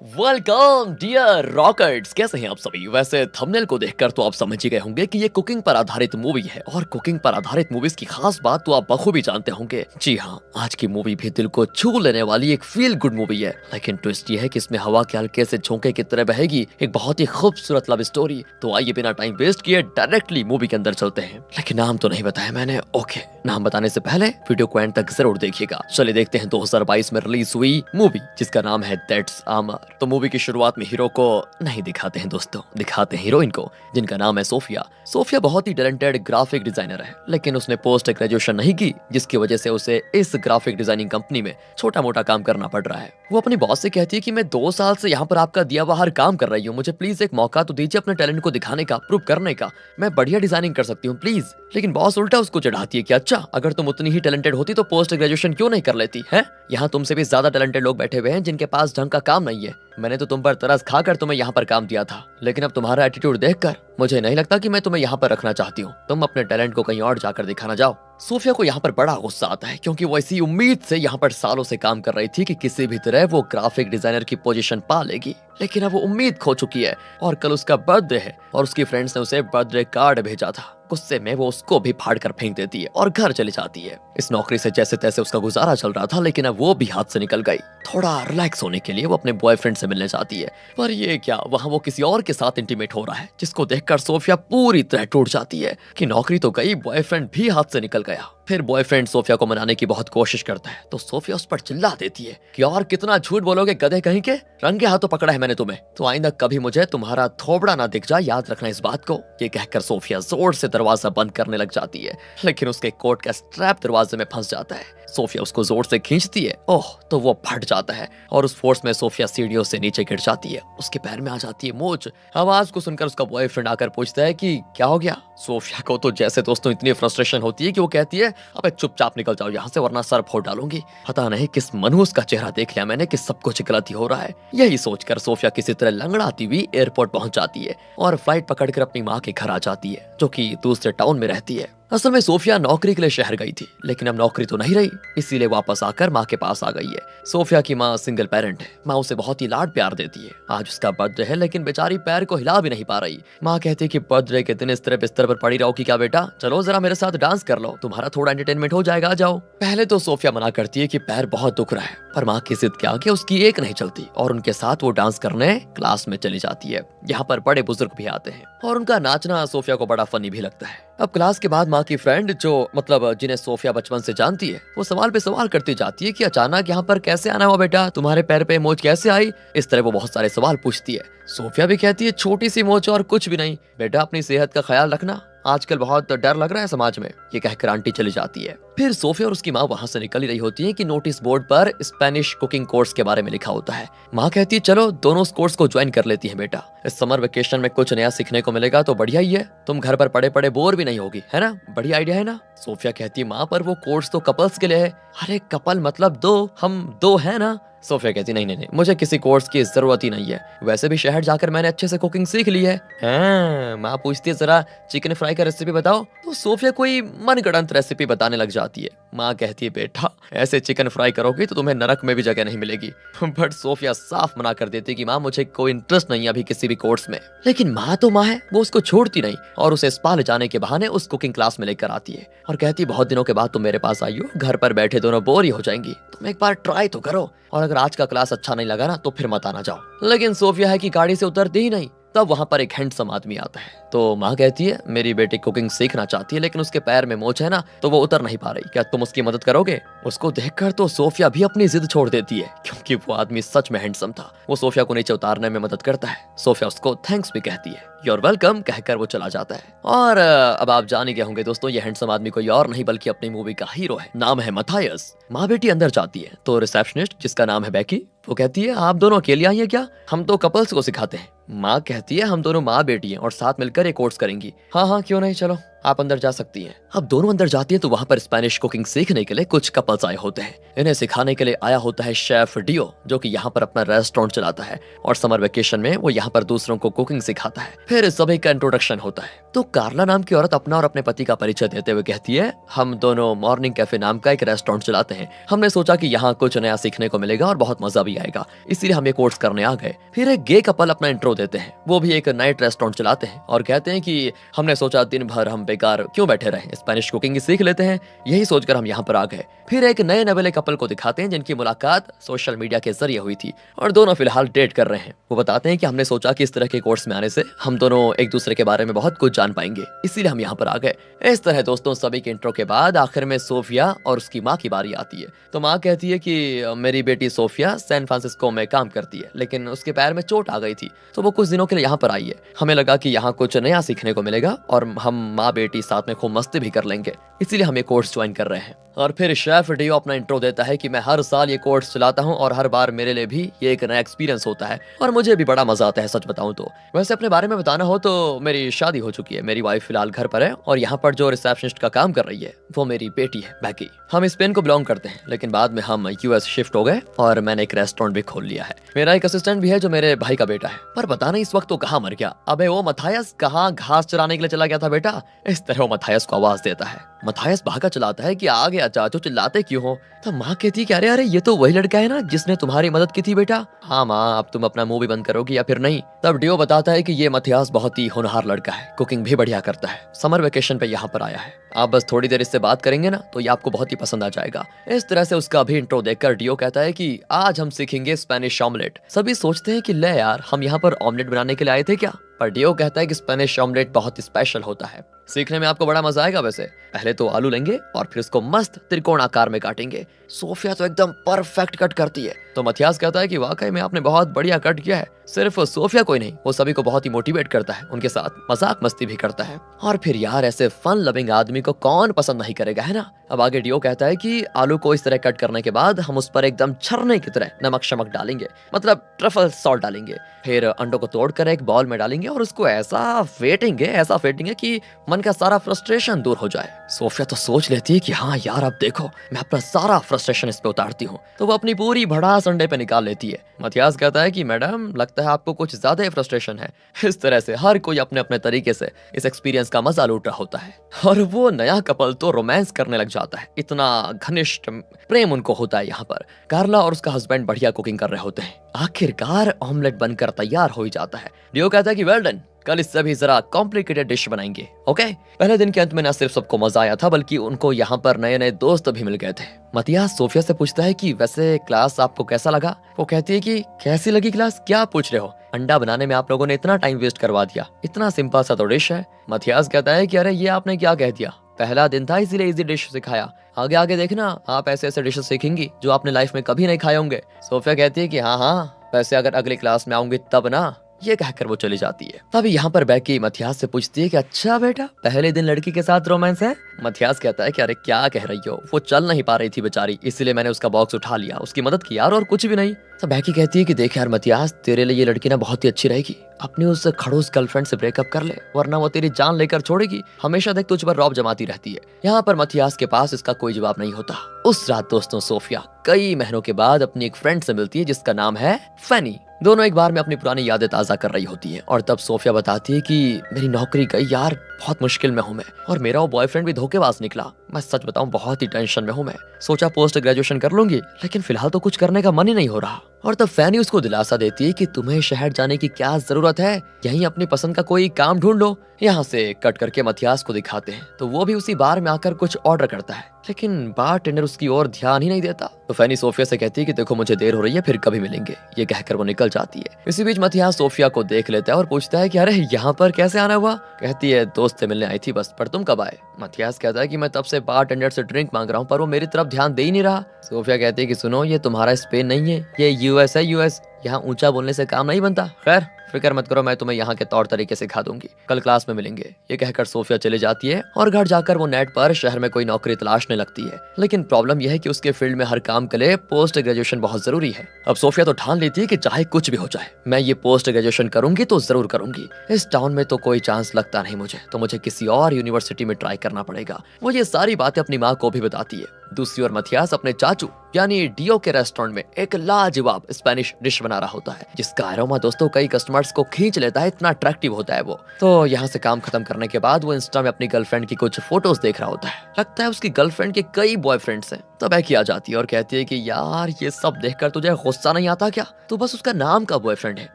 Welcome dear rockets, कैसे हैं आप सभी। वैसे थंबनेल को देखकर तो आप समझ ही गए होंगे कि ये कुकिंग पर आधारित मूवी है और कुकिंग पर आधारित मूवीज की खास बात तो आप बखूबी जानते होंगे। जी हाँ, आज की मूवी भी दिल को छू लेने वाली एक फील गुड मूवी है। लेकिन ट्विस्ट ये है कि इसमें हवा के हल्के से झोंके की तरह बहेगी एक बहुत ही खूबसूरत लव स्टोरी। तो आइए बिना टाइम वेस्ट किए डायरेक्टली मूवी के अंदर चलते हैं। लेकिन नाम तो नहीं बताया मैंने। ओके, नाम बताने से पहले वीडियो को एंड तक जरूर देखिएगा। चलिए देखते हैं 2022 में रिलीज हुई मूवी जिसका नाम है दैट्स अमर। तो मूवी की शुरुआत में हीरो को नहीं दिखाते हैं दोस्तों, दिखाते हैं हीरोइन को जिनका नाम है सोफिया। सोफिया बहुत ही टैलेंटेड ग्राफिक डिजाइनर है, लेकिन उसने पोस्ट ग्रेजुएशन नहीं की, जिसकी वजह से उसे इस ग्राफिक डिजाइनिंग कंपनी में छोटा मोटा काम करना पड़ रहा है। वो अपनी बॉस से कहती है कि मैं 2 साल से यहाँ पर आपका दिया हुआ हर काम कर रही हूँ, मुझे प्लीज एक मौका तो दीजिए अपने टैलेंट को दिखाने का, प्रूव करने का। मैं बढ़िया डिजाइनिंग कर सकती हूँ प्लीज। लेकिन बॉस उल्टा उसको चढ़ाती है कि अच्छा, अगर तुम उतनी ही टैलेंटेड होती तो पोस्ट ग्रेजुएशन क्यों नहीं कर लेती है। यहाँ तुमसे भी ज्यादा टैलेंटेड लोग बैठे हुए हैं जिनके पास ढंग का काम नहीं है। मैंने तो तुम पर तरस खाकर तुम्हें यहाँ पर काम दिया था, लेकिन अब तुम्हारा एटीट्यूड देखकर मुझे नहीं लगता कि मैं तुम्हें यहाँ पर रखना चाहती हूँ। तुम अपने टैलेंट को कहीं और जाकर दिखाना जाओ। सोफिया को यहाँ पर बड़ा गुस्सा आता है, क्योंकि वो इसी उम्मीद से यहाँ पर सालों से काम कर रही थी कि किसी भी तरह वो ग्राफिक डिजाइनर की पोजीशन पा लेगी। लेकिन अब वो उम्मीद खो चुकी है और कल उसका बर्थडे है और उसकी फ्रेंड्स ने उसे बर्थडे कार्ड भेजा था। गुस्से में वो उसको भी फाड़ कर फेंक देती है और घर चली जाती है। इस नौकरी से जैसे तैसे उसका गुजारा चल रहा था, लेकिन अब वो भी हाथ से निकल गई। थोड़ा रिलैक्स होने के लिए वो अपने बॉयफ्रेंड से मिलने जाती है, पर ये क्या, वहाँ वो किसी और के साथ इंटीमेट हो रहा है, जिसको देखकर सोफिया पूरी तरह टूट जाती है कि नौकरी तो गई, बॉयफ्रेंड भी हाथ से निकल गया। फिर बॉयफ्रेंड सोफिया को मनाने की बहुत कोशिश करता है तो सोफिया उस पर चिल्ला देती है कि और कितना झूठ बोलोगे गधे कहीं के, रंगे हाथों पकड़ा है मैंने तुम्हें, तो आइंदा कभी मुझे तुम्हारा थोबड़ा ना दिख जाए, याद रखना इस बात को। ये कहकर सोफिया जोर से दरवाजा बंद करने लग जाती है, लेकिन उसके कोट का स्ट्रैप दरवाजे में फंस जाता है। सोफिया उसको जोर से खींचती है, ओह, तो वो फट जाता है और उस फोर्स में सोफिया सीढ़ियों से नीचे गिर जाती है। उसके पैर में आ जाती है मोच। आवाज को सुनकर उसका बॉयफ्रेंड आकर पूछता है कि क्या हो गया। सोफिया को तो जैसे दोस्तों इतनी फ्रस्ट्रेशन होती है कि वो कहती है अबे चुपचाप निकल जाओ यहाँ से, वरना सर फोड़ डालूंगी। पता नहीं किस मनहूस का चेहरा देख लिया मैंने कि सब कुछ गलती हो रहा है। यही सोचकर सोफिया किसी तरह लंगड़ाती हुई एयरपोर्ट पहुंच जाती है और फ्लाइट पकड़कर अपनी माँ के घर आ जाती है, जो कि दूसरे टाउन में रहती है। असल में सोफिया नौकरी के लिए शहर गई थी, लेकिन अब नौकरी तो नहीं रही, इसीलिए वापस आकर माँ के पास आ गई है। सोफिया की माँ सिंगल पेरेंट है, माँ उसे बहुत ही लाड प्यार देती है। आज उसका बर्थडे है, लेकिन बेचारी पैर को हिला भी नहीं पा रही। माँ कहती है कि बर्थडे के दिन इस तरह बिस्तर पर पड़ी रहो कि क्या बेटा, चलो जरा मेरे साथ डांस कर लो, तुम्हारा थोड़ा एंटरटेनमेंट हो जाएगा, आ जाओ। पहले तो सोफिया मना करती है कि पैर बहुत दुख रहा है, पर माँ की जिद के आगे उसकी एक नहीं चलती और उनके साथ वो डांस करने क्लास में चली जाती है। यहाँ पर बड़े बुजुर्ग भी आते हैं और उनका नाचना सोफिया को बड़ा फनी भी लगता है। अब क्लास के बाद माँ की फ्रेंड, जो मतलब जिन्हें सोफिया बचपन से जानती है, वो सवाल पे सवाल करती जाती है कि अचानक यहाँ पर कैसे आना हुआ बेटा, तुम्हारे पैर पे मोच कैसे आई। इस तरह वो बहुत सारे सवाल पूछती है। सोफिया भी कहती है छोटी सी मोच और कुछ भी नहीं बेटा, अपनी सेहत का ख्याल रखना, आजकल बहुत डर लग रहा है समाज में। ये कहकर आंटी चली जाती है। फिर सोफिया और उसकी माँ वहाँ से निकल ही रही होती है कि नोटिस बोर्ड पर स्पेनिश कुकिंग कोर्स के बारे में लिखा होता है। माँ कहती है चलो दोनों उस कोर्स को ज्वाइन कर लेती है बेटा, इस समर वेकेशन में कुछ नया सीखने को मिलेगा तो बढ़िया ही है, तुम घर पर पड़े पड़े बोर भी नहीं होगी, है ना, बढ़िया आइडिया है ना। सोफिया कहती है माँ, पर वो कोर्स तो कपल्स के लिए है। अरे कपल मतलब दो, हम दो है ना। सोफिया कहती नहीं नहीं नहीं, मुझे किसी कोर्स की जरूरत ही नहीं है, वैसे भी शहर जाकर मैंने अच्छे से कुकिंग सीख ली है। हाँ, माँ पूछती है जरा चिकन फ्राई का रेसिपी बताओ, तो सोफिया कोई मनगढ़ंत रेसिपी बताने लग जाती है। माँ कहती है बेटा, ऐसे चिकन फ्राई करोगी तो तुम्हें नरक में भी जगह नहीं मिलेगी। बट सोफिया साफ मना कर देती है कि माँ मुझे कोई इंटरेस्ट नहीं है अभी किसी भी कोर्स में। लेकिन माँ तो माँ है, वो उसको छोड़ती नहीं और उसे स्पा ले जाने के बहाने उस कुकिंग क्लास में लेकर आती है और कहती बहुत दिनों के बाद तुम मेरे पास आई हो, घर पर बैठे दोनों बोर ही हो जाएंगी, तुम एक बार ट्राई तो करो, और अगर आज का क्लास अच्छा नहीं लगा ना तो फिर मत आना जाओ। लेकिन सोफिया है कि गाड़ी से उतरती ही नहीं। तब वहां पर एक हैंडसम आदमी आता है, तो माँ कहती है मेरी बेटी कुकिंग सीखना चाहती है, लेकिन उसके पैर में मोच है ना, तो वो उतर नहीं पा रही, क्या तुम उसकी मदद करोगे। उसको देखकर तो सोफिया भी अपनी जिद छोड़ देती है, क्योंकि वो आदमी सच में हैंडसम था। वो सोफिया को नीचे उतारने में मदद करता है। सोफिया उसको थैंक्स भी कहती है, यूर वेलकम कहकर वो चला जाता है। और अब आप जान ही गए होंगे दोस्तों, ये हैंडसम आदमी कोई और नहीं बल्कि अपनी मूवी का हीरो है, नाम है मथायस। माँ बेटी अंदर जाती है तो रिसेप्शनिस्ट, जिसका नाम है बेकी, वो कहती है आप दोनों अकेले आई हैं क्या, हम तो कपल्स को सिखाते हैं। माँ कहती है हम दोनों माँ बेटी हैं और साथ मिलकर ये कोर्स करेंगी। हाँ हाँ क्यों नहीं, चलो। आप अंदर जा सकती हैं। अब दोनों अंदर जाती हैं तो वहाँ पर स्पेनिश कुकिंग सीखने के लिए कुछ कपल्स आए होते हैं। इन्हें सिखाने के लिए आया होता है शेफ डियो, जो कि यहाँ पर अपना रेस्टोरेंट चलाता है और समर वेकेशन में वो यहाँ पर दूसरों को कुकिंग सिखाता है। फिर सभी का इंट्रोडक्शन होता है तो कार्ला नाम की औरत अपना और अपने पति का परिचय देते हुए कहती है, हम दोनों मॉर्निंग कैफे नाम का एक रेस्टोरेंट चलाते हैं। हमने सोचा कि यहाँ कुछ नया सीखने को मिलेगा और बहुत मजा भी आएगा, इसीलिए हम ये कोर्स करने आ गए। फिर एक गे कपल अपना इंट्रो देते हैं, वो भी एक नाइट रेस्टोरेंट चलाते हैं और कहते हैं कि हमने सोचा दिन भर हम बेकार क्यों बैठे रहें, स्पेनिश कुकिंग सीख लेते हैं, यही सोचकर हम यहाँ पर आ गए। फिर एक नए नवेले कपल को दिखाते हैं जिनकी मुलाकात सोशल मीडिया के जरिए हुई थी और दोनों फिलहाल डेट कर रहे हैं। वो बताते हैं कि हमने सोचा कि इस तरह के कोर्स में आने से हम दोनों एक दूसरे के बारे में बहुत कुछ जान पाएंगे, इसीलिए हम यहाँ पर आ गए। इस तरह दोस्तों सभी के इंट्रो के बाद आखिर में सोफिया और उसकी माँ की बारी आती है। तो माँ कहती है कि मेरी बेटी सोफिया सैन फ्रांसिस्को में काम करती है, लेकिन उसके पैर में चोट आ गई थी तो वो कुछ दिनों के लिए यहाँ पर आई है। हमें लगा कि यहाँ कुछ नया सीखने को मिलेगा और हम माँ बेटी साथ में खूब मस्ती भी कर लेंगे, इसीलिए हम ये कोर्स ज्वाइन कर रहे हैं। और फिर शेफ डियो अपना इंट्रो देता है कि मैं हर साल ये कोर्स चलाता हूँ और हर बार मेरे लिए भी ये एक नया एक्सपीरियंस होता है और मुझे भी बड़ा मजा आता है। सच बताऊं तो वैसे अपने बारे में बताना हो तो मेरी शादी हो चुकी है, मेरी वाइफ फिलहाल घर पर है और यहाँ पर जो रिसेप्शनिस्ट का काम कर रही है वो मेरी बेटी है बैकी। हम स्पेन को बिलोंग करते हैं, लेकिन बाद में हम यूएस शिफ्ट हो गए और मैंने एक रेस्टोरेंट भी खोल लिया है। मेरा एक असिस्टेंट भी है जो मेरे भाई का बेटा है, पर पता नहीं इस वक्त तो कहाँ मर गया। अबे वो मथायस कहाँ घास चराने के लिए चला गया था बेटा। इस तरह वो मथायस को आवाज देता है। मथायस भागा चलाता है कि आ गया चाचू, चिल्लाते क्यों हो। तो माँ कहती है कि अरे अरे ये तो वही लड़का है ना जिसने तुम्हारी मदद की थी बेटा। हाँ माँ, अब तुम अपना मुंह भी बंद करोगी या फिर नहीं। तब डियो बताता है कि ये मथियास बहुत ही होनहार लड़का है, कुकिंग भी बढ़िया करता है, समर वेकेशन पे यहाँ पर आया है। आप बस थोड़ी देर इससे बात करेंगे ना तो ये आपको बहुत ही पसंद आ जाएगा। इस तरह से उसका भी इंट्रो देखकर डियो कहता है कि आज हम सीखेंगे स्पेनिश ऑमलेट। सभी सोचते हैं कि ले यार, हम यहाँ पर ऑमलेट बनाने के लिए आए थे क्या। पर डियो कहता है कि स्पेनिश ऑमलेट बहुत स्पेशल होता है, सीखने में आपको बड़ा मजा आएगा। वैसे पहले तो आलू लेंगे और फिर उसको मस्त त्रिकोण आकार में काटेंगे। सोफिया तो एकदम परफेक्ट कट करती है, तो मथियास कहता है कि वाकई में आपने बहुत बढ़िया कट किया है। सिर्फ सोफिया कोई नहीं, वो सभी को बहुत ही मोटिवेट करता है, उनके साथ मजाक मस्ती भी करता है। और फिर यार ऐसे फन लविंग आदमी को कौन पसंद नहीं करेगा, है ना। अब आगे डियो कहता है कि आलू को इस तरह कट करने के बाद हम उस पर एकदम झरने की तरह नमक शमक डालेंगे, मतलब ट्रफल सॉल्ट डालेंगे। फिर अंडों को तोड़कर एक बॉल में डालेंगे और उसको ऐसा फेंटेंगे कि मन का सारा फ्रस्ट्रेशन दूर हो जाए। सोफिया तो सोच लेती है कि हाँ यार, अब देखो मैं अपना सारा फ्रस्ट्रेशन इस पे उतारती हूँ, तो वो अपनी पूरी भड़ास अंडे पे निकाल लेती है। मथियास कहता है कि मैडम लगता है आपको कुछ ज्यादा ही फ्रस्ट्रेशन है। इस तरह से हर कोई अपने अपने तरीके से इस एक्सपीरियंस का मजा लूट रहा होता है और वो नया कपल तो रोमांस करने लग जाता है। इतना घनिष्ठ प्रेम उनको होता है। यहाँ पर कार्ला और उसका हस्बैंड बढ़िया कुकिंग कर रहे होते हैं। आखिरकार ऑमलेट बनकर तैयार हो ही जाता है। डियो कहता है कि वेल डन, कल इससे भी जरा कॉम्प्लिकेटेड डिश बनाएंगे, ओके। पहले दिन के अंत में न सिर्फ सबको मजा आया था बल्कि उनको यहाँ पर नए नए दोस्त भी मिल गए थे। मथियास सोफिया से पूछता है कि वैसे क्लास आपको कैसा लगा। वो कहती है कि कैसी लगी क्लास, क्या पूछ रहे हो, अंडा बनाने में आप लोगों ने इतना टाइम वेस्ट करवा दिया, इतना सिंपल सा तो डिश है। मथियास कहता है कि अरे ये आपने क्या कह दिया, पहला दिन था इसीलिए इजी डिश सिखाया, आगे आगे देखना आप ऐसे ऐसे डिशेस सीखेंगी जो आपने लाइफ में कभी नहीं खाए होंगे। सोफिया कहती है कि हाँ, वैसे अगर अगली क्लास में आऊंगी तब ना। ये कहकर वो चली जाती है। तभी यहाँ पर बैकी मथियास से पूछती है कि अच्छा बेटा, पहले दिन लड़की के साथ रोमांस है। मथियास कहता है कि अरे क्या कह रही हो, वो चल नहीं पा रही थी बेचारी, इसलिए मैंने उसका बॉक्स उठा लिया, उसकी मदद की यार, और कुछ भी नहीं। तो बैकी कहती है कि देख यार मथियास, तेरे लिए ये लड़की ना बहुत ही अच्छी रहेगी, अपनी उस खड़ूस गर्लफ्रेंड से ब्रेकअप कर ले, वरना वो तेरी जान लेकर छोड़ेगी, हमेशा देख तुझ पर रौब जमाती रहती है। यहाँ पर मथियास के पास इसका कोई जवाब नहीं होता। उस रात दोस्तों सोफिया कई महीनों के बाद अपनी एक फ्रेंड से मिलती है जिसका नाम है फैनी। दोनों एक बार में अपनी पुरानी यादें ताजा कर रही होती है और तब सोफिया बताती है कि मेरी नौकरी गई यार, बहुत मुश्किल में हूँ मैं, और मेरा वो बॉयफ्रेंड भी धोखेबाज निकला। मैं सच बताऊं बहुत ही टेंशन में हूँ मैं, सोचा पोस्ट ग्रेजुएशन कर लूंगी, लेकिन फिलहाल तो कुछ करने का मन ही नहीं हो रहा। और तब फैनी उसको दिलासा देती है कि तुम्हें शहर जाने की क्या जरूरत है, यहीं अपनी पसंद का कोई काम ढूंढ लो। यहाँ से कट करके मथियास को दिखाते हैं तो वो भी उसी बार में आकर कुछ ऑर्डर करता है, लेकिन बारटेंडर उसकी ओर ध्यान ही नहीं देता। तो फैनी सोफिया से कहती है कि देखो मुझे देर हो रही है, फिर कभी मिलेंगे। ये कहकर वो निकल जाती है। इसी बीच मथियास सोफिया को देख लेता है और पूछता है कि अरे यहाँ पर कैसे आना हुआ। कहती है दोस्त से मिलने आई थी बस, पर तुम कब आए। मथियास कहता है कि मैं तब से बारटेंडर से ड्रिंक मांग रहा हूँ पर वो मेरी तरफ ध्यान दे ही नहीं रहा। सोफिया कहती है कि सुनो, ये तुम्हारा स्पेन नहीं है, ये यूएस है, यूएस। यहाँ ऊंचा बोलने से काम नहीं बनता। खैर फिक्र मत करो, मैं तुम्हें यहाँ के तौर तरीके सिखा दूंगी, कल क्लास में मिलेंगे। ये कहकर सोफिया चली जाती है और घर जाकर वो नेट पर शहर में कोई नौकरी तलाशने लगती है। लेकिन प्रॉब्लम यह है कि उसके फील्ड में हर काम के लिए पोस्ट ग्रेजुएशन बहुत जरूरी है। अब सोफिया तो ठान लेती है कि चाहे कुछ भी हो जाए मैं ये पोस्ट ग्रेजुएशन करूंगी तो जरूर करूंगी। इस टाउन में तो कोई चांस लगता नहीं मुझे, तो मुझे किसी और यूनिवर्सिटी में ट्राई करना पड़ेगा। वो ये सारी बातें अपनी माँ को भी बताती है। दूसरी ओर मथियास अपने चाचू यानी डियो के रेस्टोरेंट में एक लाजवाब स्पेनिश डिश बना रहा होता है, जिसका अरोमा दोस्तों कई कस्टमर्स को खींच लेता है, इतना अट्रैक्टिव होता है वो। तो यहाँ से काम खत्म करने के बाद वो इंस्टा में अपनी गर्लफ्रेंड की कुछ फोटोज देख रहा होता है। लगता है उसकी गर्लफ्रेंड के कई बॉयफ्रेंड्स हैं। तो बैकी आ जाती है और कहती है कि यार ये सब देखकर तुझे गुस्सा नहीं आता क्या? तू बस उसका नाम का बॉयफ्रेंड है,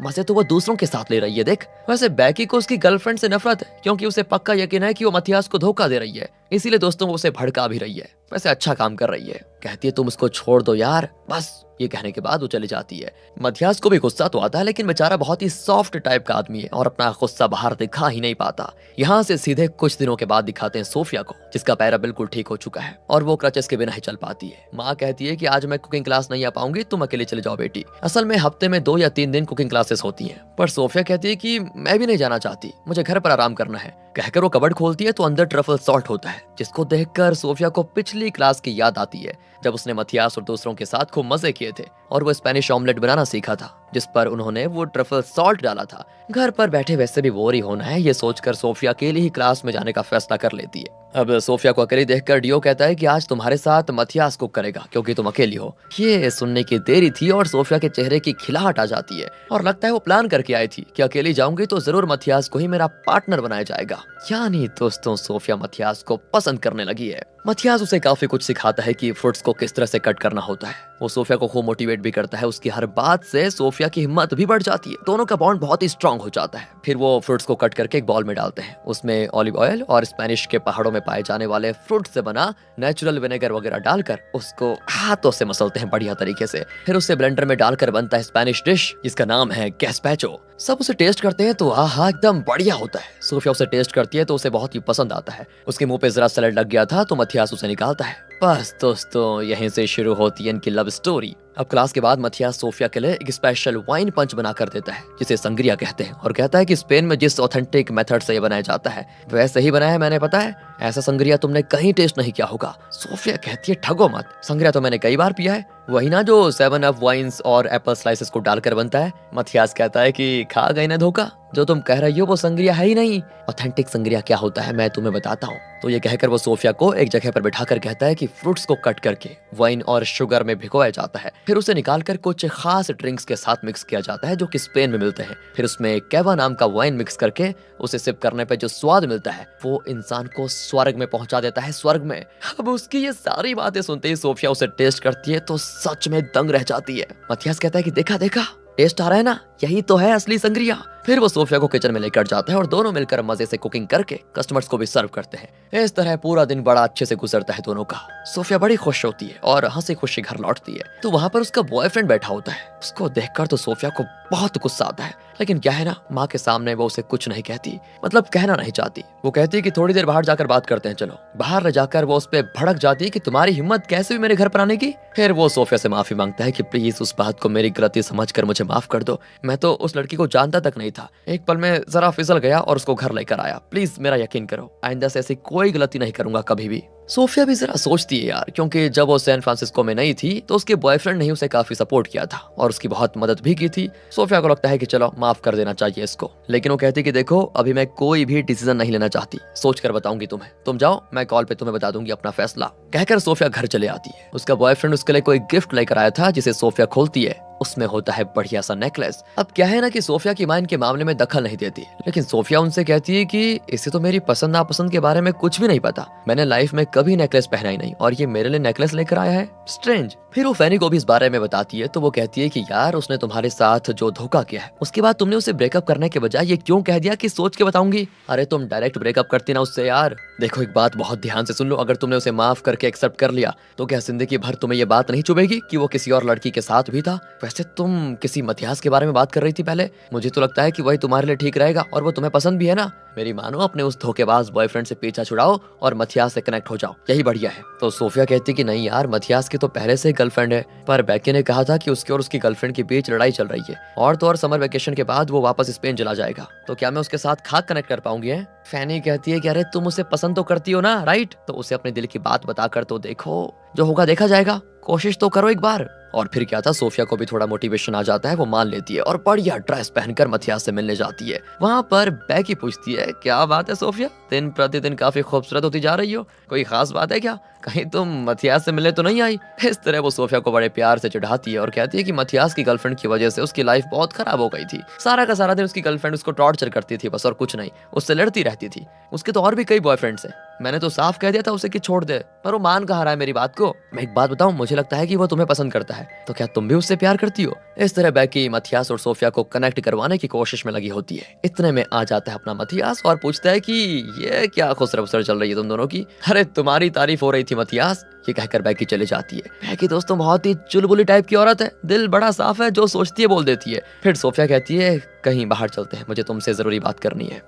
मजे तो वो दूसरों के साथ ले रही है देख। वैसे बैकी को उसकी गर्लफ्रेंड से नफरत है, क्योंकि उसे पक्का यकीन है कि वो मथियास को धोखा दे रही है, इसीलिए दोस्तों वो उसे भड़का भी रही है। वैसे अच्छा काम कर रही है। कहती है तुम उसको छोड़ दो यार बस। ये कहने के बाद वो चली जाती है। मथियास को भी गुस्सा तो आता है, लेकिन बेचारा बहुत ही सॉफ्ट टाइप का आदमी है और अपना गुस्सा बाहर दिखा ही नहीं पाता। यहाँ से सीधे कुछ दिनों के बाद दिखाते हैं सोफिया को, जिसका पैर बिल्कुल ठीक हो चुका है और वो क्रचेस के बिना ही चल पाती है। माँ कहती है कि आज मैं कुकिंग क्लास नहीं आ पाऊंगी, तुम अकेले चले जाओ बेटी। असल में हफ्ते में 2 या 3 दिन कुकिंग क्लासेस होती है, पर सोफिया कहती है कि मैं भी नहीं जाना चाहती, मुझे घर पर आराम करना है। कहकर वो कबर्ड खोलती है तो अंदर ट्रफल सॉल्ट होता है, जिसको देखकर सोफिया को पिछली क्लास की याद आती है, जब उसने मथियास और दूसरों के साथ खूब मजे किए थे और वो स्पेनिश ऑमलेट बनाना सीखा था, जिस पर उन्होंने वो ट्रफल सॉल्ट डाला था। घर पर बैठे वैसे भी बोर ही होना है, ये सोचकर सोफिया अकेली ही क्लास में जाने का फैसला कर लेती है। अब सोफिया को अकेली देखकर डियो कहता है कि आज तुम्हारे साथ मथियास कुक करेगा क्योंकि तुम अकेली हो। ये सुनने की देरी थी और सोफिया के चेहरे की खिलाहट आ जाती है और लगता है वो प्लान करके आई थी कि अकेली जाऊंगी तो जरूर मथियास को ही मेरा पार्टनर बनाया जाएगा। यानी दोस्तों सोफिया मथियास को पसंद करने लगी है। मथियास उसे काफी कुछ सिखाता है कि फ्रूट्स को किस तरह से कट करना होता है। वो सोफिया को खूब मोटिवेट भी करता है। उसकी हर बात से सोफिया की हिम्मत भी बढ़ जाती है, दोनों का बॉन्ड बहुत ही स्ट्रांग हो जाता है। फिर वो फ्रूट्स को कट करके एक बाउल में डालते हैं, उसमें ऑलिव ऑयल और स्पेनिश के पहाड़ों में पाए जाने वाले फ्रूट से बना नेचुरल विनेगर वगैरह डालकर उसको हाथों से मसलते हैं बढ़िया तरीके से। फिर उसे ब्लेंडर में डालकर बनता है स्पेनिश डिश जिसका नाम है गैस्पैचो। सब उसे टेस्ट करते हैं तो आहा एकदम बढ़िया होता है। सोफिया उसे टेस्ट करती है तो उसे बहुत ही पसंद आता है। उसके मुंह पे जरा सैलेड लग गया था तो मथियास उसे निकालता है। बस दोस्तों यहीं से शुरू होती है इनकी लव स्टोरी। अब क्लास के बाद मथियास सोफिया के लिए एक स्पेशल वाइन पंच बना कर देता है, जिसे संग्रिया कहते हैं, और कहता है कि स्पेन में जिस ऑथेंटिक मेथड से ये बनाया जाता है वैसे ही बनाया है मैंने, पता है ऐसा संग्रिया तुमने कहीं टेस्ट नहीं किया होगा। सोफिया कहती है ठगो मत, संग्रिया तो मैंने कई बार पिया है, वही ना जो 7 अप वाइन्स और एप्पल स्लाइसेस को डालकर बनता है। मथियास कहता है कि खा गई ना धोखा, जो तुम कह रही हो वो संग्रिया है ही नहीं। ऑथेंटिक संग्रिया क्या होता है मैं तुम्हें बताता हूँ। तो ये कहकर वो सोफिया को एक जगह पर बिठाकर कहता है कि फ्रूट्स को कट करके वाइन और शुगर में भिगोया जाता है, फिर उसे निकालकर कुछ खास ड्रिंक्स के साथ मिक्स किया जाता है जो कि स्पेन में मिलते हैं। फिर उसमें कैवा नाम का वाइन मिक्स करके उसे सिप करने पे जो स्वाद मिलता है वो इंसान को स्वर्ग में पहुंचा देता है, स्वर्ग में। अब उसकी ये सारी बातें सुनते ही सोफिया उसे टेस्ट करती है तो सच में दंग रह जाती है। मथियास कहता है कि देखा देखा टेस्ट आ रहा है ना, यही तो है असली संग्रिया। फिर वो सोफिया को किचन में लेकर जाता है और दोनों मिलकर मजे से कुकिंग करके कस्टमर्स को भी सर्व करते हैं। इस तरह पूरा दिन बड़ा अच्छे से गुजरता है दोनों का। सोफिया बड़ी खुश होती है और हंसी खुशी घर लौटती है तो वहां पर उसका बॉयफ्रेंड बैठा होता है। उसको देखकर तो सोफिया को बहुत गुस्सा आता है, लेकिन क्या है ना माँ के सामने वो उसे कुछ नहीं कहती, मतलब कहना नहीं चाहती। वो कहती है कि थोड़ी देर बाहर जाकर बात करते हैं चलो। बाहर ले जाकर वो उस पर भड़क जाती है कि तुम्हारी हिम्मत कैसे भी मेरे घर पर आने की। फिर वो सोफिया से माफी मांगता है कि प्लीज उस बात को मेरी गलती समझकर मुझे माफ कर दो, मैं तो उस लड़की को जानता तक नहीं था, एक पल में जरा फिसल गया और उसको घर लेकर आया, प्लीज मेरा यकीन करो आइंदा से ऐसी कोई गलती नहीं करूंगा कभी भी। सोफिया भी जरा सोचती है यार, क्योंकि जब वो सैन फ्रांसिस्को में नहीं थी तो उसके बॉयफ्रेंड ने उसे काफी सपोर्ट किया था और उसकी बहुत मदद भी की थी। सोफिया को लगता है कि चलो माफ कर देना चाहिए इसको, लेकिन वो कहती कि देखो अभी मैं कोई भी डिसीजन नहीं लेना चाहती, सोच कर बताऊंगी तुम्हें, तुम जाओ मैं कॉल पे तुम्हें बता दूंगी अपना फैसला। कहकर सोफिया घर चले आती है। उसका बॉयफ्रेंड उसके लिए कोई गिफ्ट लेकर आया था जिसे सोफिया खोलती है, उसमें होता है बढ़िया सा नेकलेस। अब क्या है ना कि सोफिया की मां इनके मामले में दखल नहीं देती, लेकिन सोफिया उनसे कहती है कि इसे तो मेरी पसंद नापसंद के बारे में कुछ भी नहीं पता, मैंने लाइफ में कभी नेकलेस पहना ही नहीं और ये मेरे लिए नेकलेस लेकर आया है, स्ट्रेंज। फिर वो फैनी को भी इस बारे में बताती है तो वो कहती है कि यार उसने तुम्हारे साथ जो धोखा किया है उसके बाद तुमने उसे ब्रेकअप करने के बजाय ये क्यों कह दिया कि सोच के बताऊंगी। अरे तुम डायरेक्ट ब्रेकअप करती ना उससे यार। देखो एक बात बहुत ध्यान से सुन लो, अगर तुमने उसे माफ करके एक्सेप्ट कर लिया तो क्या जिंदगी भर तुम्हें ये बात नहीं चुभेगी कि वो किसी और लड़की के साथ भी था। वैसे तुम किसी मथियास के बारे में बात कर रही थी पहले, मुझे तो लगता है कि वही तुम्हारे लिए ठीक रहेगा और वो तुम्हें पसंद भी है ना। मेरी मानो अपने उस धोखेबाज बॉयफ्रेंड से पीछा छुड़ाओ और मथियास से कनेक्ट हो जाओ, यही बढ़िया है। तो सोफिया कहती कि नहीं यार, मथियास की तो पहले से गर्लफ्रेंड है, पर बेकी ने कहा था कि उसके और उसकी गर्लफ्रेंड के बीच लड़ाई चल रही है, और तो और समर वेकेशन के बाद वो वापस स्पेन चला जाएगा, तो क्या मैं उसके साथ खाक कनेक्ट कर पाऊंगी? है फैनी कहती है कि अरे तुम उसे पसंद तो करती हो ना, राइट? तो उसे अपने दिल की बात बताकर तो देखो, जो होगा देखा जाएगा, कोशिश तो करो एक बार। और फिर क्या था, सोफिया को भी थोड़ा मोटिवेशन आ जाता है, वो मान लेती है और बढ़िया ड्रेस पहनकर मथियास से मिलने जाती है। वहाँ पर बेकी पूछती है, क्या बात है सोफिया, दिन प्रतिदिन काफी खूबसूरत होती जा रही हो, कोई खास बात है क्या, कहीं तुम मथियास से मिलने तो नहीं आई? इस तरह वो सोफिया को बड़े प्यार से चिढ़ाती है और कहती है कि मथियास की गर्लफ्रेंड की वजह से उसकी लाइफ बहुत खराब हो गई थी। सारा का सारा दिन उसकी गर्लफ्रेंड उसको टॉर्चर करती थी बस, और कुछ नहीं, उससे लड़ती रहती थी। उसके तो और भी कई बॉयफ्रेंड्स हैं, मैंने तो साफ कह दिया था उसे कि छोड़ दे, पर वो मान कहाँ रहा है मेरी बात को। मैं एक बात बताऊं, मुझे लगता है कि वो तुम्हें पसंद करता है, तो क्या तुम भी उससे प्यार करती हो? इस तरह बेकी मथियास और सोफिया को कनेक्ट करवाने की कोशिश में लगी होती है। इतने में आ जाता है अपना मथियास और पूछता है कि ये क्या खुसर चल रही है तुम दोनों की? अरे तुम्हारी तारीफ हो रही थी मथियास, ये कहकर बेकी चली जाती है। बेकी दोस्तों बहुत ही चुलबुली टाइप की औरत है, दिल बड़ा साफ है, जो सोचती है बोल देती है। फिर सोफिया कहती है कहीं बाहर चलते हैं, मुझे तुमसे जरूरी बात करनी है।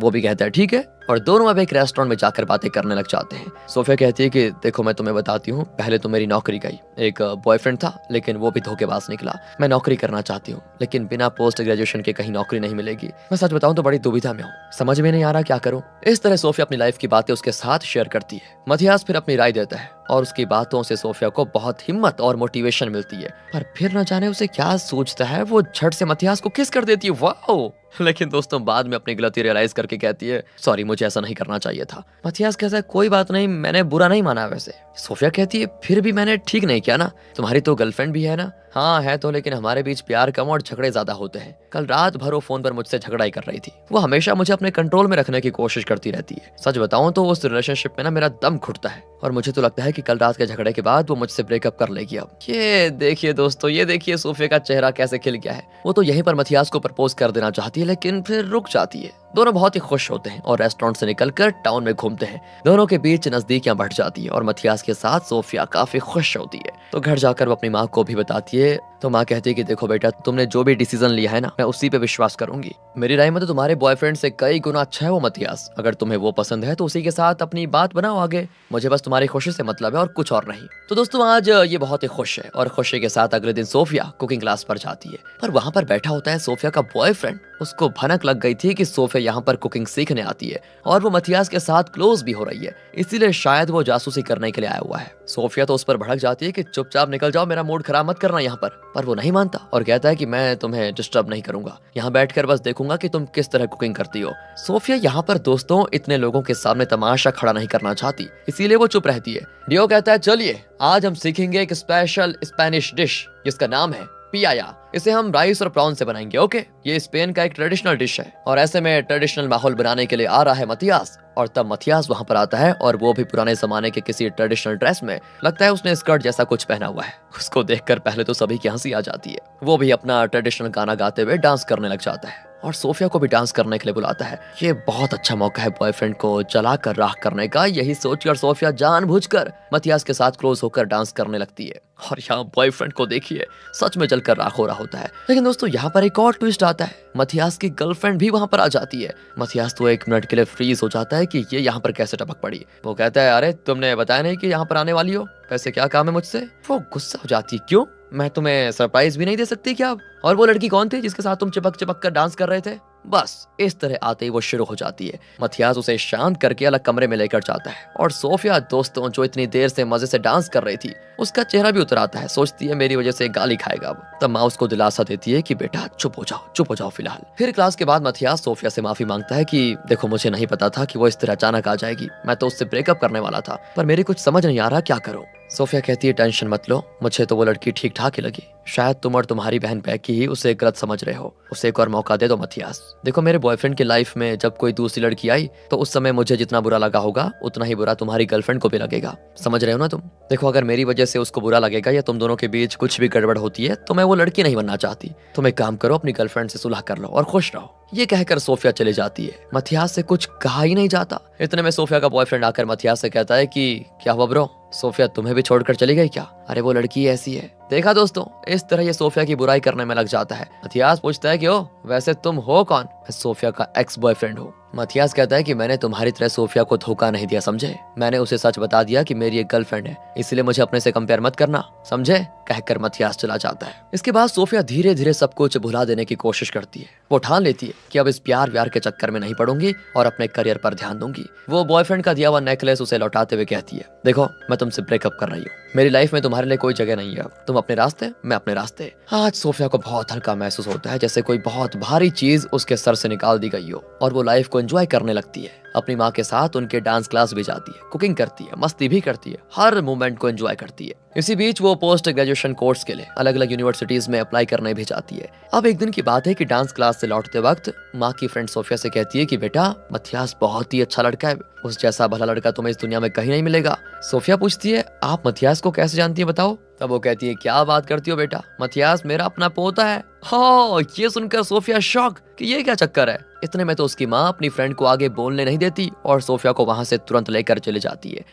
वो भी कहता है ठीक है, और दोनों अब एक रेस्टोरेंट में जाकर बातें करने लग जाते हैं। सोफिया कहती है कि देखो मैं तुम्हें बताती हूँ, पहले तो मेरी नौकरी गई, एक बॉयफ्रेंड था लेकिन वो भी धोखेबाज निकला। मैं नौकरी करना चाहती हूँ लेकिन बिना पोस्ट ग्रेजुएशन के कहीं नौकरी नहीं मिलेगी। मैं सच बताऊँ तो बड़ी दुविधा में हूँ, समझ में नहीं आ रहा क्या करूँ। इस तरह सोफिया अपनी लाइफ की बातें उसके साथ शेयर करती है। मथियास फिर अपनी राय देता है और उसकी बातों से सोफिया को बहुत हिम्मत और मोटिवेशन मिलती है। पर फिर न जाने उसे क्या सोचता है, वो झट से मथियास को किस कर देती है। वाओ! लेकिन दोस्तों बाद में अपनी गलती रियलाइज करके कहती है सॉरी, मुझे ऐसा नहीं करना चाहिए था। मथियास कहता है कोई बात नहीं, मैंने बुरा नहीं माना वैसे। सोफिया कहती है फिर भी मैंने ठीक नहीं किया ना, तुम्हारी तो गर्लफ्रेंड भी है ना। हाँ है तो, लेकिन हमारे बीच प्यार कम और झगड़े ज्यादा होते हैं। कल रात भर वो फोन पर मुझसे झगड़ा ही कर रही थी। वो हमेशा मुझे अपने कंट्रोल में रखने की कोशिश करती रहती है। सच बताऊं तो उस रिलेशनशिप में ना मेरा दम घुटता है, और मुझे तो लगता है कि कल रात के झगड़े के बाद वो मुझसे ब्रेकअप कर लेगी। अब ये देखिए दोस्तों, ये देखिए सोफिया का चेहरा कैसे खिल गया है। वो तो यहीं पर मथियास को प्रपोज कर देना चाहती है, लेकिन फिर रुक जाती है। दोनों बहुत ही खुश होते हैं और रेस्टोरेंट से निकलकर टाउन में घूमते हैं। दोनों के बीच नजदीकियां बढ़ जाती है और मथियास के साथ सोफिया काफी खुश होती है। तो घर जाकर वो अपनी माँ को भी बताती है। तो माँ कहती है कि देखो बेटा, तुमने जो भी डिसीजन लिया है ना, मैं उसी पे विश्वास करूंगी। मेरी राय में तो तुम्हारे बॉयफ्रेंड से कई गुना अच्छा है वो मथियास। अगर तुम्हें वो पसंद है तो उसी के साथ अपनी बात बनाओ आगे। मुझे बस तुम्हारी खुशी से मतलब है और कुछ और नहीं। तो दोस्तों आज ये बहुत ही खुश है, और खुशी के साथ अगले दिन सोफिया कुकिंग क्लास पर जाती है। पर वहां पर बैठा होता है सोफिया का बॉयफ्रेंड। उसको भनक लग गई थी कि सोफिया यहाँ पर कुकिंग सीखने आती है और वो मथियास के साथ क्लोज भी हो रही है, इसीलिए शायद वो जासूसी करने के लिए आया हुआ है। सोफिया तो उस पर भड़क जाती है कि चुपचाप निकल जाओ, मेरा मूड खराब मत करना यहाँ पर वो नहीं मानता और कहता है कि मैं तुम्हें डिस्टर्ब नहीं करूंगा, यहाँ बैठकर बस देखूंगा कि तुम किस तरह कुकिंग करती हो। सोफिया यहाँ पर दोस्तों इतने लोगों के सामने तमाशा खड़ा नहीं करना चाहती, इसीलिए वो चुप रहती है। डियो कहता है चलिए आज हम सीखेंगे एक स्पेशल स्पेनिश डिश जिसका नाम है पियाया। इसे हम राइस और प्रॉन से बनाएंगे। ओके, ये स्पेन का एक ट्रेडिशनल डिश है, और ऐसे में ट्रेडिशनल माहौल बनाने के लिए आ रहा है मथियास। और तब मथियास वहां पर आता है और वो भी पुराने जमाने के किसी ट्रेडिशनल ड्रेस में। लगता है उसने स्कर्ट जैसा कुछ पहना हुआ है। उसको देखकर पहले तो सभी की हंसी आ जाती है। वो भी अपना ट्रेडिशनल गाना गाते हुए डांस करने लग जाता है और सोफिया को भी डांस करने के लिए बुलाता है। ये बहुत अच्छा मौका है बॉयफ्रेंड को जलाकर राख करने का। यही सोचकर सोफिया जानबूझकर मथियास के साथ क्लोज होकर डांस करने लगती है, और यहाँ बॉयफ्रेंड को देखिए सच में जलकर राख हो रहा होता है। लेकिन दोस्तों यहाँ पर एक और ट्विस्ट आता है, मथियास की गर्लफ्रेंड भी वहां पर आ जाती है। मथियास तो एक मिनट के लिए फ्रीज हो जाता है कि ये यहाँ पर कैसे टपक पड़ी। वो कहता है अरे तुमने बताया नहीं कि यहाँ पर आने वाली हो, वैसे क्या काम है मुझसे? वो गुस्सा हो जाती है, क्यों, मैं तुम्हें सरप्राइज भी नहीं दे सकती क्या? और वो लड़की कौन थी जिसके साथ तुम चिपक चिपक कर डांस कर रहे थे? बस इस तरह आते ही वो शुरू हो जाती है। मथियास उसे शांत करके अलग कमरे में लेकर जाता है, और सोफिया दोस्तों जो इतनी देर से मजे से डांस कर रही थी उसका चेहरा भी उतर आता है। सोचती है मेरी वजह से गाली खाएगा अब। तब माँ उसको दिलासा देती है कि बेटा चुप हो जाओ फिलहाल। फिर क्लास के बाद मथियास सोफिया से माफी मांगता है कि देखो मुझे नहीं पता था कि वो इस तरह अचानक आ जाएगी, मैं तो उससे ब्रेकअप करने वाला था, पर मेरी कुछ समझ नहीं आ रहा क्या करूं। सोफिया कहती है टेंशन मत लो, मुझे तो वो लड़की ठीक ठाक ही लगी, शायद तुम और तुम्हारी बहन बेकी ही उसे गलत समझ रहे हो, उसे एक और मौका दे दो मथियास। देखो मेरे बॉयफ्रेंड की लाइफ में जब कोई दूसरी लड़की आई तो उस समय मुझे जितना बुरा लगा होगा उतना ही बुरा तुम्हारी गर्लफ्रेंड को भी लगेगा, समझ रहे हो ना तुम? देखो अगर मेरी वजह से उसको बुरा लगेगा या तुम दोनों के बीच कुछ भी गड़बड़ होती है तो मैं वो लड़की नहीं बनना चाहती। तुम एक काम करो, अपनी गर्लफ्रेंड से सुलह कर लो और खुश रहो। ये कहकर सोफिया चली जाती है। मथियास से कुछ कहा ही नहीं जाता। इतने में सोफिया का बॉयफ्रेंड आकर मथियास से कहता है कि क्या हुआ ब्रो, सोफिया तुम्हें भी छोड़कर चली गई क्या? अरे वो लड़की ऐसी है। देखा दोस्तों, इस तरह ये सोफिया की बुराई करने में लग जाता है। मथियास पूछता है कि ओ वैसे तुम हो कौन? मैं सोफिया का एक्स बॉयफ्रेंड हूँ। मथियास कहता है कि मैंने तुम्हारी तरह सोफिया को धोखा नहीं दिया, समझे? मैंने उसे सच बता दिया कि मेरी एक गर्लफ्रेंड है, इसलिए मुझे अपने से कंपेयर मत करना, समझे? कहकर मथियास चला जाता है। इसके बाद सोफिया धीरे धीरे सब कुछ भुला देने की कोशिश करती है। वो ठान लेती है कि अब इस प्यार व्यार के चक्कर में नहीं पड़ूंगी और अपने करियर पर ध्यान दूंगी। वो बॉयफ्रेंड का दिया हुआ नेकलेस उसे लौटाते हुए कहती है, देखो मैं तुमसे ब्रेकअप कर रही हूँ, मेरी लाइफ में तुम्हारे लिए कोई जगह नहीं है। तुम अपने रास्ते, मैं अपने रास्ते। आज सोफिया को बहुत हल्का महसूस होता है, जैसे कोई बहुत भारी चीज उसके सर से निकाल दी गई हो, और वो लाइफ को एंजॉय करने लगती है। अपनी माँ के साथ उनके डांस क्लास भी जाती है, कुकिंग करती है, मस्ती भी करती है, हर मोमेंट को एंजॉय करती है। इसी बीच वो पोस्ट ग्रेजुएशन कोर्स के लिए अलग अलग यूनिवर्सिटीज में अप्लाई करने भी जाती है। अब एक दिन की बात है कि डांस क्लास से लौटते वक्त माँ की फ्रेंड सोफिया से कहती है कि बेटा मथियास बहुत ही अच्छा लड़का है, उस जैसा भला लड़का तुम्हें इस दुनिया में कहीं नहीं मिलेगा। सोफिया पूछती है, आप मथियास को कैसे जानती है बताओ? तब वो कहती है, क्या बात करती हो बेटा, मथियास मेरा अपना पोता है। हाँ, ये सुनकर सोफिया शॉक कि ये क्या चक्कर है। इतने में तो उसकी माँ अपनी फ्रेंड को आगे बोलने नहीं देती और सोफिया को वहां से तुरंत लेकर चली जाती है।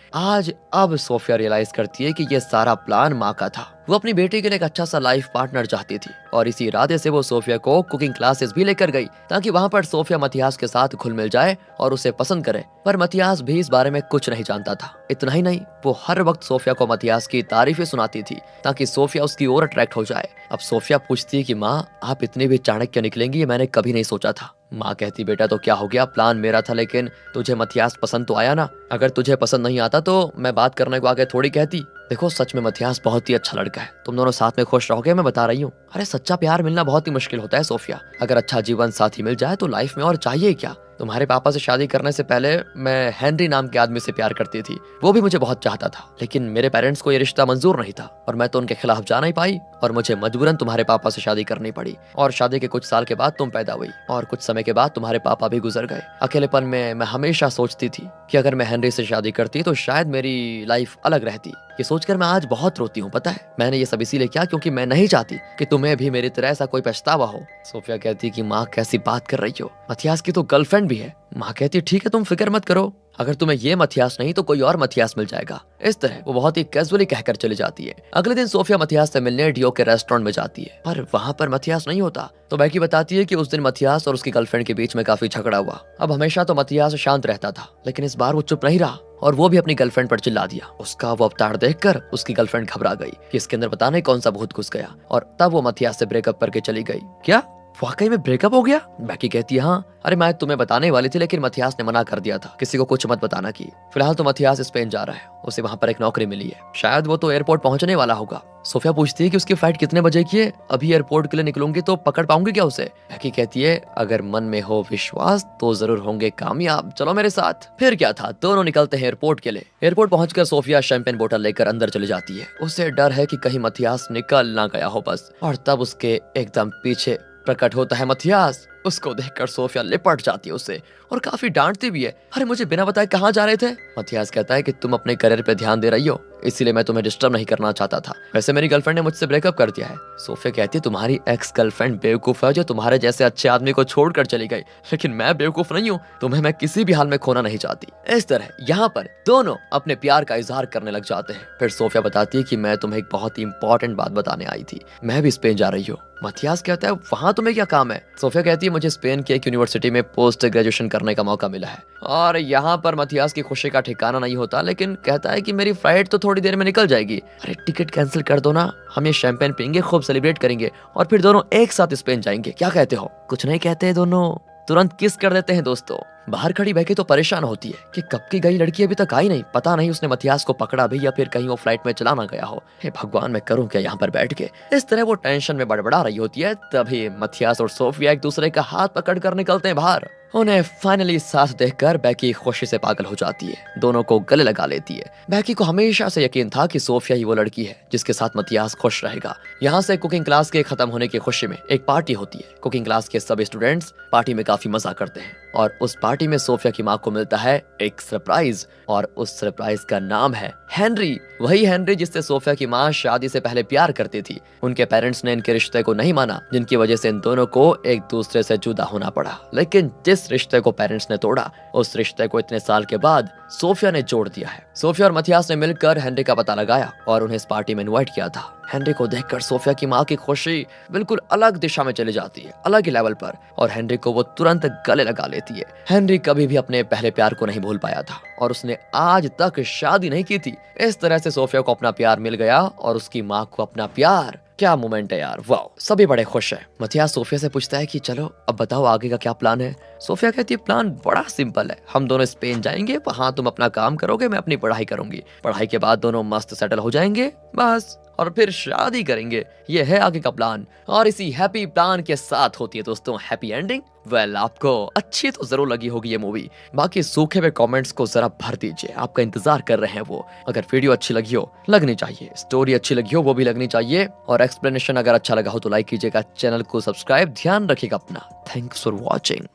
अब सोफिया रियलाइज करती है कि ये सारा प्लान माँ का था। वो अपनी बेटी के लिए एक अच्छा सा लाइफ पार्टनर चाहती थी और इसी इरादे से वो सोफिया को कुकिंग क्लासेस भी लेकर गई, ताकि वहां पर सोफिया मथियास के साथ घुल मिल जाए और उसे पसंद करे। पर मथियास भी इस बारे में कुछ नहीं जानता था। इतना ही नहीं, वो हर वक्त सोफिया को मथियास की तारीफें सुनाती थी ताकि सोफिया उसकी ओर अट्रैक्ट हो जाए। अब सोफिया पूछती है कि माँ, आप इतनी भी चाणक्य निकलेंगी ये मैंने कभी नहीं सोचा था। माँ कहती, बेटा तो क्या हो गया, प्लान मेरा था, लेकिन तुझे मथियास पसंद तो आया ना। अगर तुझे पसंद नहीं आता तो मैं बात करने को आगे थोड़ी कहती। देखो सच में मथियास बहुत ही अच्छा लड़का है, तुम दोनों साथ में खुश रहोगे, मैं बता रही हूँ। अरे सच्चा प्यार मिलना बहुत ही मुश्किल होता है सोफिया, अगर अच्छा जीवन साथी मिल जाए तो लाइफ में और चाहिए क्या। तुम्हारे पापा से शादी करने से पहले मैं हेनरी नाम के आदमी से प्यार करती थी, वो भी मुझे बहुत चाहता था, लेकिन मेरे पेरेंट्स को ये रिश्ता मंजूर नहीं था और मैं तो उनके खिलाफ जा नहीं पाई और मुझे मजबूरन तुम्हारे पापा से शादी करनी पड़ी। और शादी के कुछ साल के बाद तुम पैदा हुई और कुछ समय के बाद तुम्हारे पापा भी गुजर गए। अकेलेपन में मैं हमेशा सोचती थी कि अगर मैं हेनरी से शादी करती तो शायद मेरी लाइफ अलग रहती। ये सोचकर मैं आज बहुत रोती हूँ, पता है। मैंने ये सब इसीलिए किया क्योंकि मैं नहीं चाहती कि तुम्हें भी मेरी तरह ऐसा कोई पछतावा हो। सोफिया कहती कि माँ कैसी बात कर रही हो, मथियास की तो गर्लफ्रेंड भी है। माँ कहती ठीक है तुम फिक्र मत करो, अगर तुम्हें ये मथियास नहीं तो कोई और मथियास मिल जाएगा। इस तरह वो बहुत ही कैजुअली कहकर चली जाती है। अगले दिन सोफिया मथियास से मिलने डियो के रेस्टोरेंट में जाती है, पर वहाँ पर मथियास नहीं होता। तो बैकी बताती है कि उस दिन मथियास और उसकी गर्लफ्रेंड के बीच में काफी झगड़ा हुआ। अब हमेशा तो मथियास शांत रहता था, लेकिन इस बार वो चुप नहीं रहा और वो भी अपनी गर्लफ्रेंड पर चिल्ला दिया। उसका वो अवतार देखकर उसकी गर्लफ्रेंड घबरा गई कि इसके अंदर पता नहीं कौन सा भूत घुस गया, और तब वो मथियास से ब्रेकअप करके चली गई। क्या वाकई में ब्रेकअप हो गया? बैकी कहती है हाँ, अरे मैं तुम्हें बताने वाली थी लेकिन मथियास ने मना कर दिया था, किसी को कुछ मत बताना की। फिलहाल तो मथियास स्पेन जा रहा है, उसे वहाँ पर एक नौकरी मिली है, शायद वो तो एयरपोर्ट पहुंचने वाला होगा। सोफिया पूछती है कि उसकी फ्लाइट कितने बजे की है, अभी एयरपोर्ट के लिए निकलूंगी तो पकड़ पाऊंगी क्या उसे? बैकी कहती है अगर मन में हो विश्वास तो जरूर होंगे कामयाब, चलो मेरे साथ। फिर क्या था, दोनों निकलते हैं एयरपोर्ट के लिए। एयरपोर्ट पहुंचकर सोफिया शैंपेन बोतल लेकर अंदर चली जाती है। उसे डर है कि कहीं मथियास निकल ना गया हो बस, और तब उसके एकदम पीछे प्रकट होता है मथियास। उसको देखकर सोफिया लिपट जाती है उससे और काफी डांटती भी है। अरे मुझे बिना बताए कहाँ जा रहे थे? मथियास कहता है कि तुम अपने करियर पे ध्यान दे रही हो, इसीलिए मैं तुम्हें डिस्टर्ब नहीं करना चाहता था। वैसे मेरी गर्लफ्रेंड ने मुझसे ब्रेकअप कर दिया है। सोफिया कहती है तुम्हारी एक्स गर्लफ्रेंड बेवकूफ है जो तुम्हारे जैसे अच्छे आदमी को छोड़कर चली गई, लेकिन मैं बेवकूफ नहीं हूँ, तुम्हें मैं किसी भी हाल में खोना नहीं चाहती। इस तरह यहाँ पर दोनों अपने प्यार का इजहार करने लग जाते हैं। फिर सोफिया बताती है कि मैं तुम्हें एक बहुत ही इंपॉर्टेंट बात बताने आई थी, मैं भी स्पेन जा रही हूँ। मथियास कहता है वहाँ तुम्हें क्या काम है? सोफिया कहती है मुझे स्पेन की एक यूनिवर्सिटी में पोस्ट ग्रेजुएशन करने का मौका मिला है। और यहाँ पर मथियास की खुशी का ठिकाना नहीं होता, लेकिन कहता है कि मेरी फ्लाइट तो थोड़ी देर में निकल जाएगी। अरे टिकट कैंसिल कर दो ना, हम ये शैंपेन पीएंगे, खूब सेलिब्रेट करेंगे और फिर दोनों एक साथ स्पेन जाएंगे, क्या कहते हो? कुछ नहीं कहते, दोनों तुरंत किस कर देते हैं दोस्तों। बाहर खड़ी बैकी तो परेशान होती है कि कब की गई लड़की अभी तक आई नहीं, पता नहीं उसने मथियास को पकड़ा भी या फिर कहीं वो फ्लाइट में चला ना गया हो। हे भगवान, मैं करूं क्या यहाँ पर बैठ के? इस तरह वो टेंशन में बड़बड़ा रही होती है। तभी मथियास और सोफिया एक दूसरे का हाथ पकड़कर निकलते हैं बाहर। उन्हें फाइनली साथ देखकर बैकी खुशी से पागल हो जाती है, दोनों को गले लगा लेती है। बैकी को हमेशा से यकीन था कि सोफिया ही वो लड़की है जिसके साथ मथियास खुश रहेगा। यहाँ से कुकिंग क्लास के खत्म होने की खुशी में एक पार्टी होती है। कुकिंग क्लास के सभी स्टूडेंट्स पार्टी में काफी मजा करते हैं और उस पार्टी में सोफिया की माँ को मिलता है एक सरप्राइज, और उस सरप्राइज का नाम है हेनरी। वही हेनरी जिससे सोफिया की माँ शादी से पहले प्यार करती थी। उनके पेरेंट्स ने इनके रिश्ते को नहीं माना, जिनकी वजह से इन दोनों को एक दूसरे से जुदा होना पड़ा। लेकिन जिस रिश्ते को पेरेंट्स ने तोड़ा, उस रिश्ते को इतने साल के बाद सोफिया ने जोड़ दिया है। सोफिया और मथियास ने मिलकर हेनरी का पता लगाया और उन्हें इस पार्टी में इनवाइट किया था। हेनरी को देखकर सोफिया की माँ की खुशी बिल्कुल अलग दिशा में चली जाती है, अलग ही लेवल पर, और हेनरी को वो तुरंत गले लगा लेती है। हेनरी कभी भी अपने पहले प्यार को नहीं भूल पाया था और उसने आज तक शादी नहीं की थी। इस तरह से सोफिया को अपना प्यार मिल गया और उसकी माँ को अपना प्यार। क्या मोमेंट है यार, वाह, सभी बड़े खुश हैं। मथियास सोफिया से पूछता है कि चलो अब बताओ आगे का क्या प्लान है। सोफिया कहती है प्लान बड़ा सिंपल है, हम दोनों स्पेन जाएंगे, वहां तुम अपना काम करोगे, मैं अपनी पढ़ाई करूंगी, पढ़ाई के बाद दोनों मस्त सेटल हो जाएंगे बस, और फिर शादी करेंगे। ये है आगे का प्लान। और इसी हैप्पी प्लान के साथ होती है दोस्तों हैप्पी एंडिंग। वेल, आपको अच्छी तो जरूर लगी होगी ये मूवी। बाकी सूखे हुए कमेंट्स को जरा भर दीजिए, आपका इंतजार कर रहे हैं वो। अगर वीडियो अच्छी लगी हो, लगनी चाहिए, स्टोरी अच्छी लगी हो वो भी लगनी चाहिए, और एक्सप्लेनेशन अगर अच्छा लगा हो तो लाइक कीजिएगा, चैनल को सब्सक्राइब, ध्यान रखिएगा अपना। Thanks for watching.